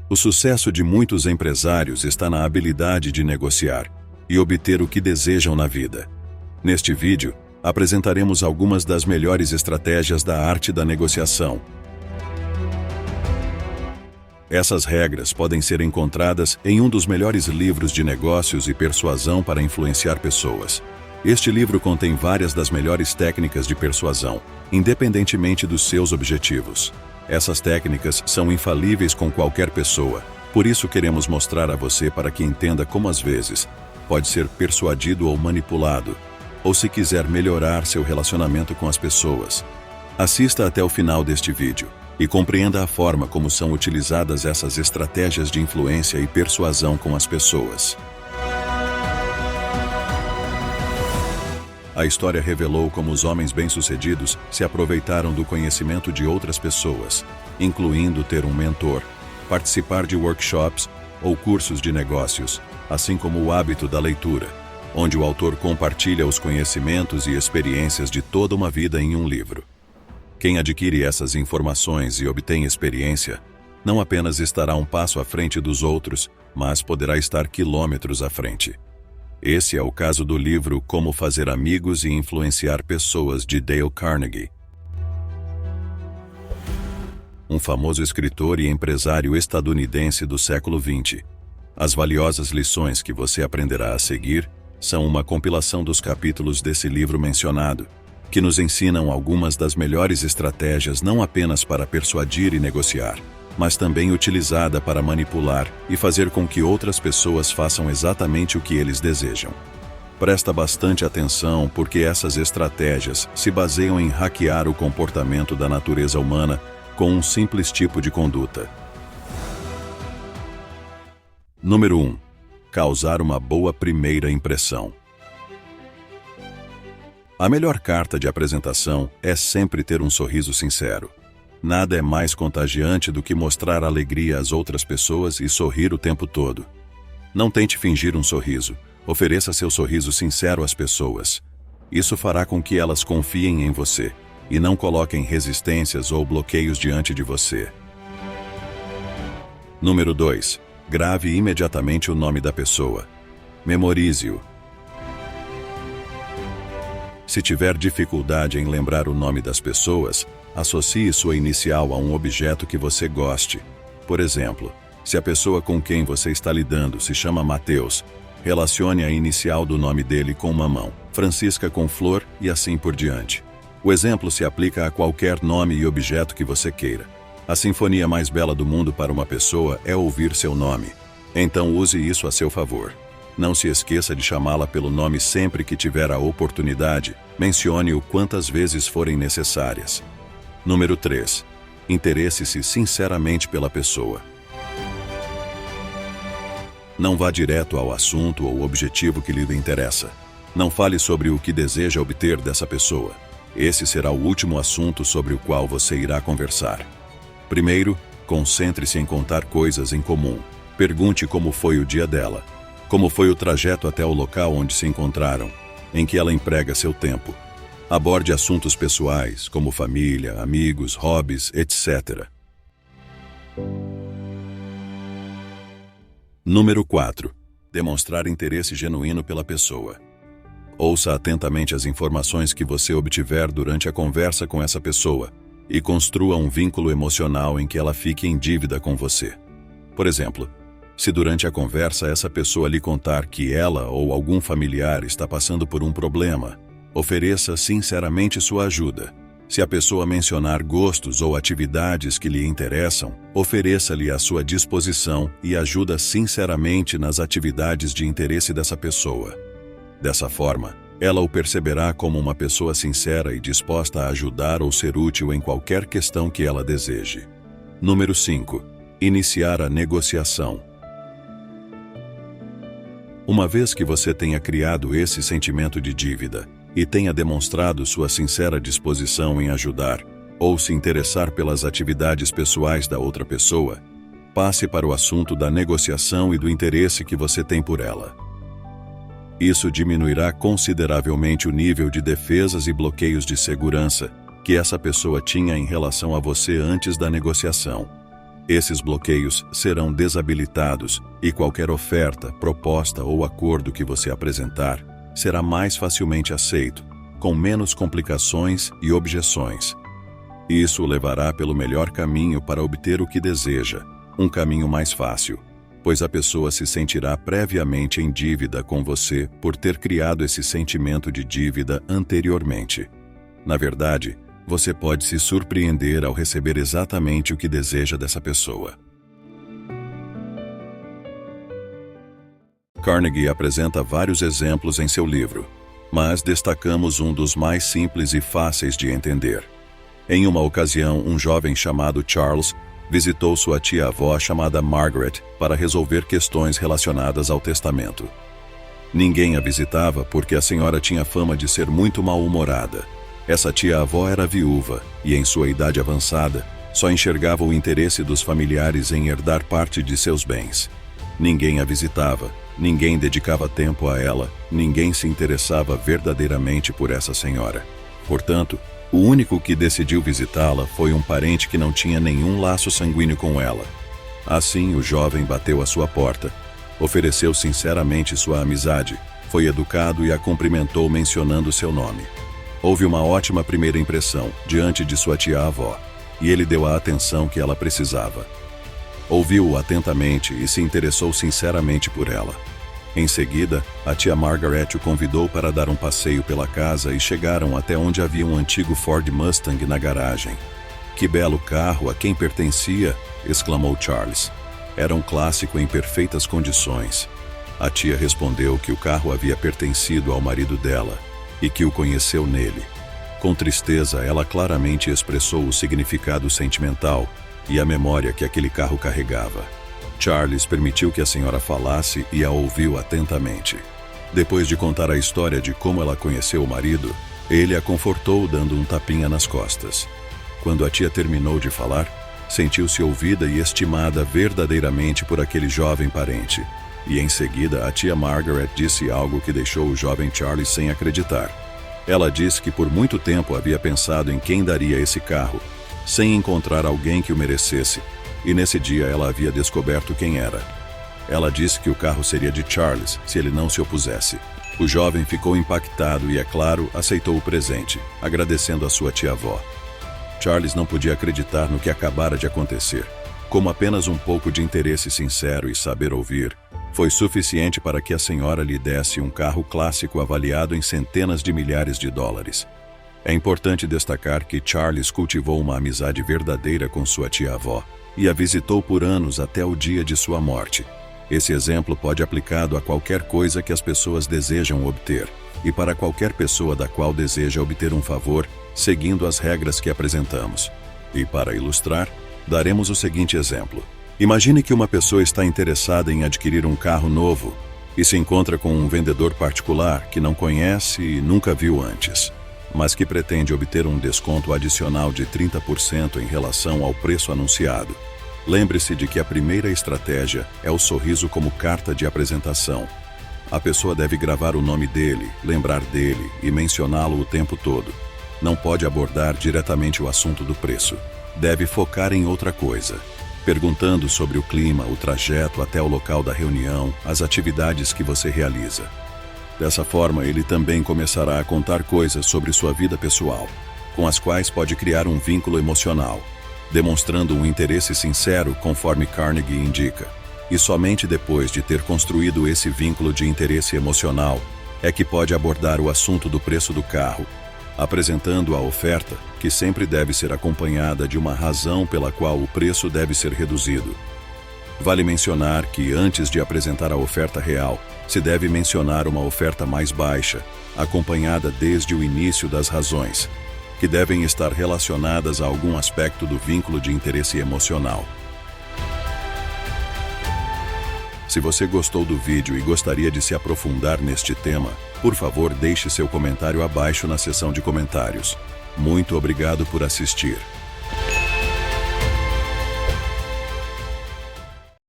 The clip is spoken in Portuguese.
O sucesso de muitos empresários está na habilidade de negociar e obter o que desejam na vida. Neste vídeo, apresentaremos algumas das melhores estratégias da arte da negociação. Essas regras podem ser encontradas em um dos melhores livros de negócios e persuasão para influenciar pessoas. Este livro contém várias das melhores técnicas de persuasão, independentemente dos seus objetivos. Essas técnicas são infalíveis com qualquer pessoa, por isso queremos mostrar a você para que entenda como às vezes pode ser persuadido ou manipulado, ou se quiser melhorar seu relacionamento com as pessoas. Assista até o final deste vídeo e compreenda a forma como são utilizadas essas estratégias de influência e persuasão com as pessoas. A história revelou como os homens bem-sucedidos se aproveitaram do conhecimento de outras pessoas, incluindo ter um mentor, participar de workshops ou cursos de negócios, assim como o hábito da leitura, onde o autor compartilha os conhecimentos e experiências de toda uma vida em um livro. Quem adquire essas informações e obtém experiência, não apenas estará um passo à frente dos outros, mas poderá estar quilômetros à frente. Esse é o caso do livro Como Fazer Amigos e Influenciar Pessoas, de Dale Carnegie. Um famoso escritor e empresário estadunidense do século XX. As valiosas lições que você aprenderá a seguir são uma compilação dos capítulos desse livro mencionado, que nos ensinam algumas das melhores estratégias não apenas para persuadir e negociar, mas também utilizada para manipular e fazer com que outras pessoas façam exatamente o que eles desejam. Presta bastante atenção porque essas estratégias se baseiam em hackear o comportamento da natureza humana com um simples tipo de conduta. Número 1. Causar uma boa primeira impressão. A melhor carta de apresentação é sempre ter um sorriso sincero. Nada é mais contagiante do que mostrar alegria às outras pessoas e sorrir o tempo todo. Não tente fingir um sorriso. Ofereça seu sorriso sincero às pessoas. Isso fará com que elas confiem em você e não coloquem resistências ou bloqueios diante de você. Número 2. Grave imediatamente o nome da pessoa. Memorize-o. Se tiver dificuldade em lembrar o nome das pessoas, associe sua inicial a um objeto que você goste. Por exemplo, se a pessoa com quem você está lidando se chama Mateus, relacione a inicial do nome dele com mamão, Francisca com flor e assim por diante. O exemplo se aplica a qualquer nome e objeto que você queira. A sinfonia mais bela do mundo para uma pessoa é ouvir seu nome. Então use isso a seu favor. Não se esqueça de chamá-la pelo nome sempre que tiver a oportunidade. Mencione-o quantas vezes forem necessárias. Número 3. Interesse-se sinceramente pela pessoa. Não vá direto ao assunto ou objetivo que lhe interessa. Não fale sobre o que deseja obter dessa pessoa. Esse será o último assunto sobre o qual você irá conversar. Primeiro, concentre-se em contar coisas em comum. Pergunte como foi o dia dela. Como foi o trajeto até o local onde se encontraram, em que ela emprega seu tempo. Aborde assuntos pessoais, como família, amigos, hobbies, etc. Número 4. Demonstrar interesse genuíno pela pessoa. Ouça atentamente as informações que você obtiver durante a conversa com essa pessoa e construa um vínculo emocional em que ela fique em dívida com você. Por exemplo, se durante a conversa essa pessoa lhe contar que ela ou algum familiar está passando por um problema, ofereça sinceramente sua ajuda. Se a pessoa mencionar gostos ou atividades que lhe interessam, ofereça-lhe a sua disposição e ajuda sinceramente nas atividades de interesse dessa pessoa. Dessa forma, ela o perceberá como uma pessoa sincera e disposta a ajudar ou ser útil em qualquer questão que ela deseje. Número 5. Iniciar a negociação. Uma vez que você tenha criado esse sentimento de dívida e tenha demonstrado sua sincera disposição em ajudar ou se interessar pelas atividades pessoais da outra pessoa, passe para o assunto da negociação e do interesse que você tem por ela. Isso diminuirá consideravelmente o nível de defesas e bloqueios de segurança que essa pessoa tinha em relação a você antes da negociação. Esses bloqueios serão desabilitados e qualquer oferta, proposta ou acordo que você apresentar será mais facilmente aceito, com menos complicações e objeções. Isso o levará pelo melhor caminho para obter o que deseja, um caminho mais fácil, pois a pessoa se sentirá previamente em dívida com você por ter criado esse sentimento de dívida anteriormente. Na verdade, você pode se surpreender ao receber exatamente o que deseja dessa pessoa. Carnegie apresenta vários exemplos em seu livro, mas destacamos um dos mais simples e fáceis de entender. Em uma ocasião, um jovem chamado Charles visitou sua tia-avó chamada Margaret para resolver questões relacionadas ao testamento. Ninguém a visitava porque a senhora tinha fama de ser muito mal-humorada. Essa tia-avó era viúva e, em sua idade avançada, só enxergava o interesse dos familiares em herdar parte de seus bens. Ninguém a visitava, ninguém dedicava tempo a ela, ninguém se interessava verdadeiramente por essa senhora. Portanto, o único que decidiu visitá-la foi um parente que não tinha nenhum laço sanguíneo com ela. Assim, o jovem bateu à sua porta, ofereceu sinceramente sua amizade, foi educado e a cumprimentou mencionando seu nome. Houve uma ótima primeira impressão diante de sua tia-avó, e ele deu a atenção que ela precisava. Ouviu-o atentamente e se interessou sinceramente por ela. Em seguida, a tia Margaret o convidou para dar um passeio pela casa e chegaram até onde havia um antigo Ford Mustang na garagem. "Que belo carro, a quem pertencia?" exclamou Charles. Era um clássico em perfeitas condições. A tia respondeu que o carro havia pertencido ao marido dela e que o conheceu nele. Com tristeza, ela claramente expressou o significado sentimental e a memória que aquele carro carregava. Charles permitiu que a senhora falasse e a ouviu atentamente. Depois de contar a história de como ela conheceu o marido, ele a confortou dando um tapinha nas costas. Quando a tia terminou de falar, sentiu-se ouvida e estimada verdadeiramente por aquele jovem parente. E em seguida a tia Margaret disse algo que deixou o jovem Charles sem acreditar. Ela disse que por muito tempo havia pensado em quem daria esse carro, sem encontrar alguém que o merecesse, e nesse dia ela havia descoberto quem era. Ela disse que o carro seria de Charles se ele não se opusesse. O jovem ficou impactado e, é claro, aceitou o presente, agradecendo a sua tia-avó. Charles não podia acreditar no que acabara de acontecer. Como apenas um pouco de interesse sincero e saber ouvir foi suficiente para que a senhora lhe desse um carro clássico avaliado em centenas de milhares de dólares. É importante destacar que Charles cultivou uma amizade verdadeira com sua tia-avó e a visitou por anos até o dia de sua morte. Esse exemplo pode aplicado a qualquer coisa que as pessoas desejam obter e para qualquer pessoa da qual deseja obter um favor, seguindo as regras que apresentamos. E para ilustrar, daremos o seguinte exemplo. Imagine que uma pessoa está interessada em adquirir um carro novo e se encontra com um vendedor particular que não conhece e nunca viu antes, mas que pretende obter um desconto adicional de 30% em relação ao preço anunciado. Lembre-se de que a primeira estratégia é o sorriso como carta de apresentação. A pessoa deve gravar o nome dele, lembrar dele e mencioná-lo o tempo todo. Não pode abordar diretamente o assunto do preço. Deve focar em outra coisa, perguntando sobre o clima, o trajeto até o local da reunião, as atividades que você realiza. Dessa forma, ele também começará a contar coisas sobre sua vida pessoal, com as quais pode criar um vínculo emocional, demonstrando um interesse sincero conforme Carnegie indica. E somente depois de ter construído esse vínculo de interesse emocional é que pode abordar o assunto do preço do carro, apresentando a oferta, que sempre deve ser acompanhada de uma razão pela qual o preço deve ser reduzido. Vale mencionar que, antes de apresentar a oferta real, se deve mencionar uma oferta mais baixa, acompanhada desde o início das razões, que devem estar relacionadas a algum aspecto do vínculo de interesse emocional. Se você gostou do vídeo e gostaria de se aprofundar neste tema, por favor, deixe seu comentário abaixo na seção de comentários. Muito obrigado por assistir.